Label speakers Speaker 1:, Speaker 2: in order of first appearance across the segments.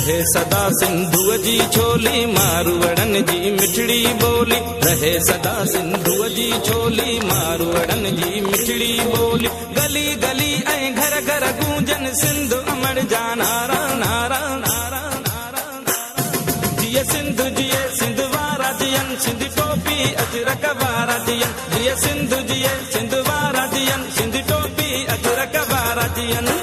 Speaker 1: रहे सदा सिंधुअ जी छोली मारवड़न जी मिठड़ी बोली। रहे सदा सिंधुअ जी छोली मारवड़न जी मिठड़ी बोली। गली गली ऐं घर घर गूंजन सिंधु अमर जा नारा नारा नारा नारा नारा। जिए सिंधु जिए सिंधु वारा जियन सिंध टोपी अजरक वारा जियन। जिए सिंधु जिए सिंधु वारा जियन सिंध टोपी अजरक वारा जियन।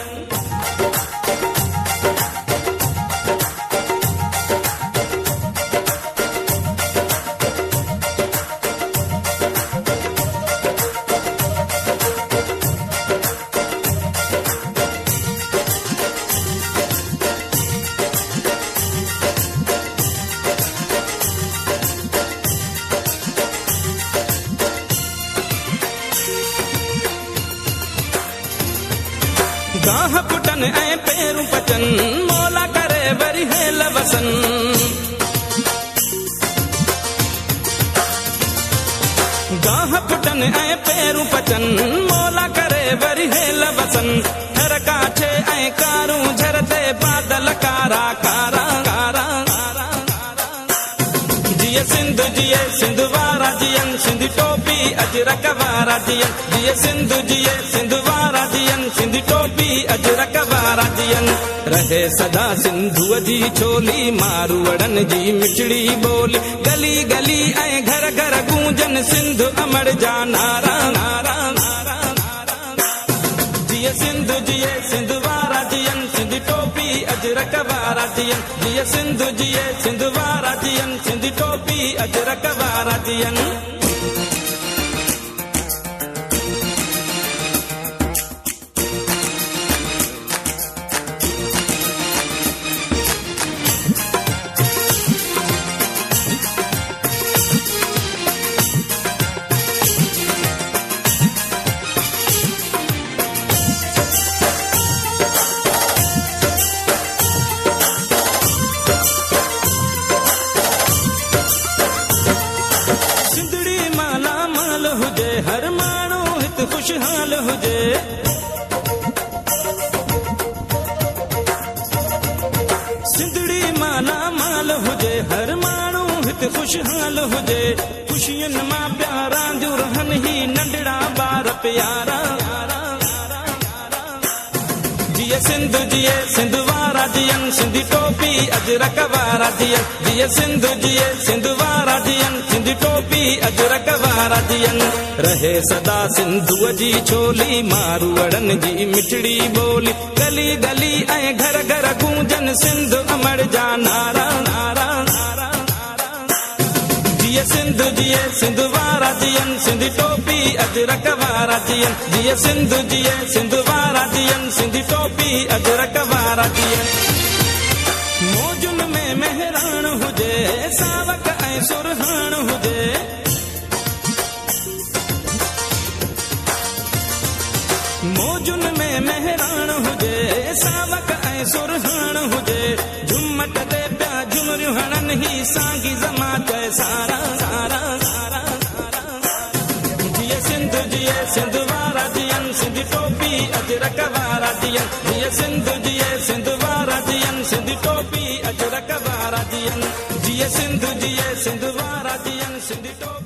Speaker 1: गाह पुटन ऐं पेरू पचन मोला करे वरी हेल वसन। गाह पुटन ऐं पेरू पचन मोला करे वरी हेल वसन। हर काछे ऐं कारूं झरते बादल कारा कारा कारा कारा कारा। जिए सिंधु जिए सिंधु वारा जियन सिंध टोपी अजरक वारा जियन। जिए सिंधु जिए सिंधु वारा जियन सिंध टोपी अजरक वारा जियन। रहे सदा सिंधुअ जी छोली मारवड़न जी मिठड़ी बोली। गली गली ऐं घर घर गूंजन सिंधु अमर जा नारा नारा नारा नारा। जिए सिंधु जिए सिंधु वारा जियन सिंध टोपी अजरक वारा जियन। जिए सिंधु जिए सिंधु वारा जियन सिंध टोपी अजरक वारा जियन। हर माण्हू हित खुशहाल हुजे। सिंधड़ी माला माल हुजे हर माण्हू हित खुशहाल हुजे। खुशियुनि मां प्यारा जो रहन ही नंढड़ा ॿार प्यारा। जिए सिंधु जिए सिंधु वारा जियन सिंध टोपी अजरक वारा जियन। जिए सिंधु जिए सिंधु वारा जियन सिंध टोपी अजरक वारा जियन। रहे सदा सिंधुअ जी छोली मारवड़न जी मिठड़ी बोली। गली गली ऐं घर घर गूंजन सिंधु अमर जा नारा नारा नारा नारा। जिए सिंधु जिए सिंधु वारा जियन सिंध टोपी अजरक वारा जियन। जिए सिंधु जिए सिंधु वारा जियन सिंध टोपी अजरक वारा जियन। मौजुन में मेहरान हुजे सावक ऐं सुरहान हुजे। मौजुन में मेहरान हुजे सावक ऐं सुरहान हुजे। झुमट ते पिया झुमरियूं हणन ही सांगी जमा चए सारा सारा सारा सारा। जिए सिंधु जिए सिंधु वारा जियन सिंध टोपी अजरक वारा जियन। जिए सिंधु जिए सिंधु वारा जियन सिंध टोपी अजरक वारा जियन। जिए सिंधु जिए सिंधु वारा जियन सिंध टोपी।